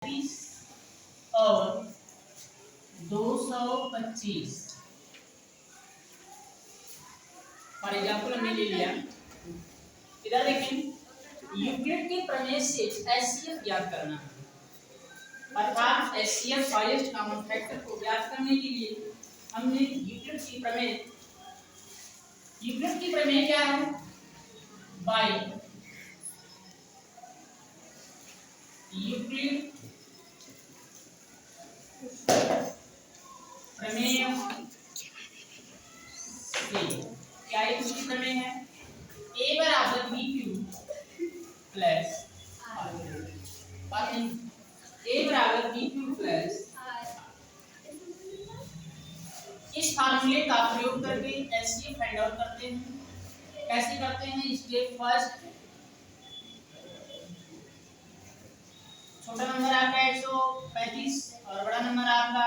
और 225 for example हमने ले लिया। इधर देखें, यूक्लिड के प्रमेय से एचसीएफ ज्ञात करना, अर्थात एचसीएफ हाईएस्ट कॉमन फैक्टर को ज्ञात करने के लिए हमने यूक्लिड की प्रमेय क्या है? बाय यूक्लिड प्रमेय से क्या है? उसकी प्रमेय है a बराबर बी क्यू प्लस a बराबर बी क्यू प्लस। इस फार्मूले का प्रयोग करके एचसीएफ फाइंड आउट करते हैं। कैसे करते हैं? स्टेप फर्स्ट, छोटा नंबर आपका 135 और बड़ा नंबर आपका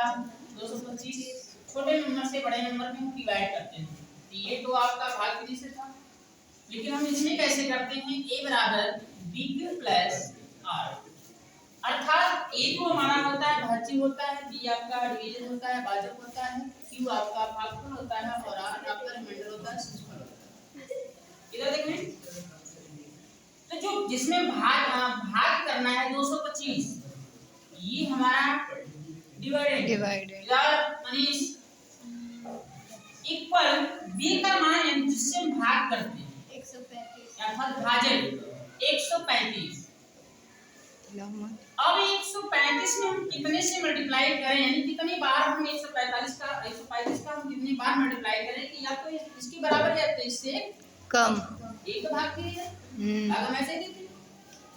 225। छोटे नंबर से बड़े नंबर में हम डिवाइड करते हैं। ये तो आपका भाग विधि से था, लेकिन हम इसमें कैसे करते हैं? a बराबर b क्यू प्लस r, अर्थात a तो हमारा होता है भाज्य होता है, b आपका डिवीजन होता है, भाजक होता है, q आपका भागफल होता है और r आपका रिमाइंडर होता है, शेषफल होता है। इधर देखें, तो जो जिसमें भाग करना है 225, ये हमारा डिवाइडेड इधर मनीष इक्वल b का मान यानी जिससे हम भाग करते हैं 135 अर्थात भाजक 135। अब 135 में हम कितने से मल्टीप्लाई करें, यानी कितनी बार हम 145 का हम कितनी बार मल्टीप्लाई करें कि या तो इसके बराबर या तो इससे कम। एक तो भाग है भाग हम ऐसे देते।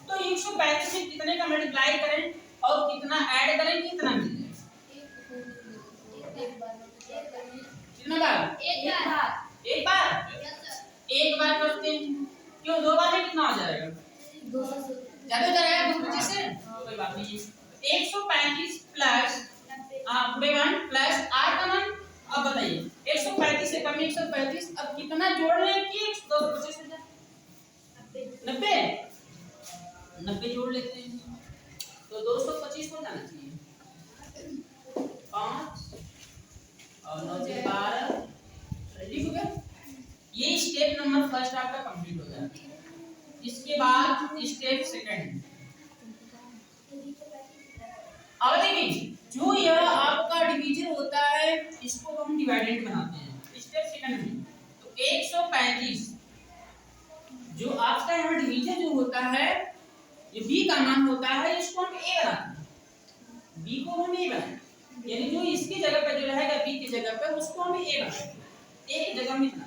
तो 135 में कितने का मल्टीप्लाई करें और कितना ऐड करें कि कितना मिल जाए? कितना बार? एक बार करते हैं। क्यों? दो बार में कितना हो जाएगा? 200 ज्यादा जाएगा 225 से, कोई बात नहीं। 135 प्लस पूरे मान प्लस r का मान। अब बताइए 135 से कम 135, अब कितना जोड़ लें कि 225 हो जाए? 90 जोड़ लेते हैं तो 225 हो जाना चाहिए। 5 और 9 से 12 रेडी हो गया। ये स्टेप नंबर फर्स्ट आपका कंप्लीट हो गया। इसके बाद स्टेप सेकंड। अब देखिए, जो यह आपका डिवीजन होता है इसको हम डिवाइडेंट बनाते हैं स्टेप सेकंड में। तो 135 जो आपका यहाँ डिवीजन जो होता है, ये b का मान होता है, इसको हम a बनाते हैं। b को हम a बनाते हैं, यानी जो इसकी जगह पे जो रहेगा b की जगह पे उसको हम a बनाते हैं। a की जगह में इतना।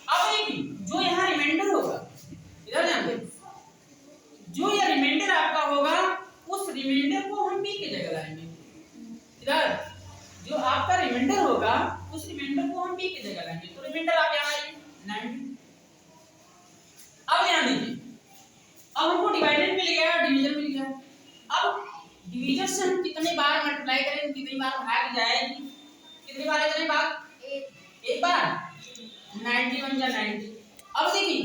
अब देखिए, जो यहाँ रिमाइंडर होगा, इधर ध्यान दें, जो ये रिमाइंडर आपका होगा उस रिमाइंडर को हम b की जगह लाएंगे। इधर जो आपका रिमाइंडर होगा उस रिमाइंडर को हम b की जगह लाएंगे। तो रिमाइंडर आप यहाँ लाइए 90। अब ध्यान दीजिए, अब हमको डिवाइडेंड मिल गया, डिवीजन मिल गया। अब डिवीजन से हम कितने बार मल्टीप्लाई करेंगे, कितनी बार भाग जाएगी? कितनी बार इतने भाग? एक बार 90 बन जा 90। अब देखिए,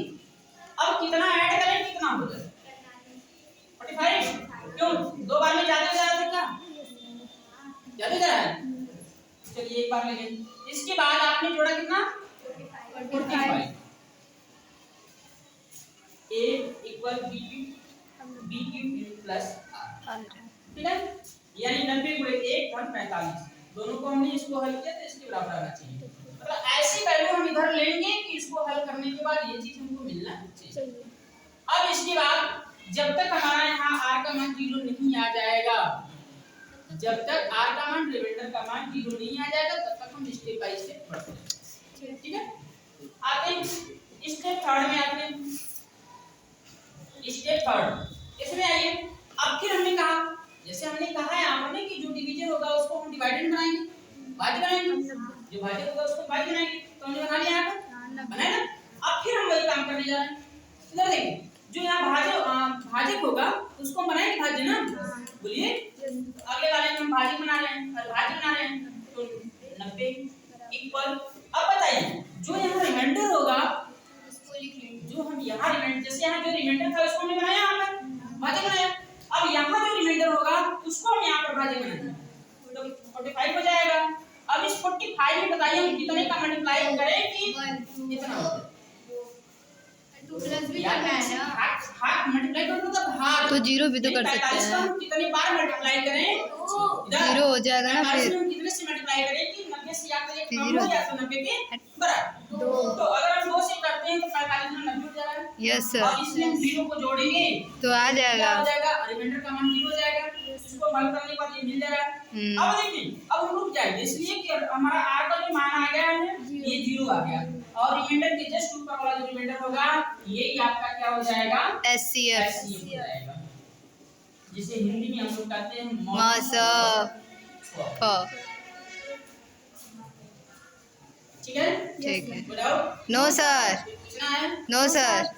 अब कितना ऐड करें कितना हो जाए? 45। क्यों? दो बार में ज्यादा जा रहा है क्या? ज्यादा जा रहा है। चलिए एक बार ले लें। इसके बाद आपने जोड़ा कितना? 45। a equal b cube plus r, ठीक है? यानी 90 गुणे 1 धन 45। दोनों को हमने इसको हल किया तो इसके बराबर आना चाहिए। मतलब ऐसी वैल्यू हम इधर लेंगे कि इसको हल करने के बाद ये चीज हमको मिलना चाहिए। अब इसके बाद जब तक हमारा यहाँ r का मान 0 नहीं आ जाएगा, जब तक r का मान रिमाइंडर का मान 0 नहीं आ जाएगा तब तक हम स्टेप बाय स्टेप बढ़ते हैं। ठीक है? आते हैं स्टेप थर्ड में। आते हैं स्टेप थर्ड। इसमें आइए, अब फिर हमने कहा, जैसे हमने कहा है आपने कि जो डिवीजन होगा उसको हम डिवाइडेंड बनाएंगे, भाज्य बनाएंगे। जो भाज्य होगा उसको भाज्य बनाएंगे। तो हमने बना लिया यहाँ पर, बनाया ना? अब फिर हम वही काम करने जा रहे हैं। इधर देखिए, जो यहाँ भाजक होगा उसको हम बनाएंगे भाज्य ना? बोलिए, अगले वाले में हम भाज्य बना रहे हैं, भाज्य बना रहे हैं। तो 90 इक्वल। अब बताइए, जो यहाँ रिमाइंडर होगा जो हम यहाँ रिमाइंडर, जैसे यहाँ जो रिमाइंडर था उसको हमने बनाया, यहाँ पर भाज्य बनाया। अब यहाँ जो रिमाइंडर होगा बताइए हम कितने का मल्टीप्लाई करें कि इतना हो जाए। 2 प्लस भी करना है ना, हाफ मल्टीप्लाई करो मतलब भाग, तो जीरो भी तो कर सकते 45 को हैं, हम कितनी बार मल्टीप्लाई करें, जीरो हो जाएगा ना 45 फिर। में हम कितने से मल्टीप्लाई करें कि 90 से या तो एक कम जीरो हो या तो 90 के बराबर। तो अगर हम 2 से करते हैं तो 45 में 90 हो जाएगा। यस और सर, इसमें हम जीरो को जोड़ेंगे तो आ क्या जाएगा। हो जाएगा, रिमाइंडर का मान 0 हो जाएगा। इसको मल्टीप्लाई करने के बाद ये मिल जाएगा। अब देखिए अब हम रुक जाएंगे इसलिए कि हमारा r का जो मान आ गया है ये 0 आ गया, और रिमाइंडर के जस्ट ऊपर वाला जो रिमाइंडर होगा यही आपका क्या हो जाएगा, एचसीएफ, हो जाएगा, जिसे हिंदी में हम लोग कहते हैं मासा। ठीक है, ठीक है। बताओ। नो सर, पूछना है? No sir.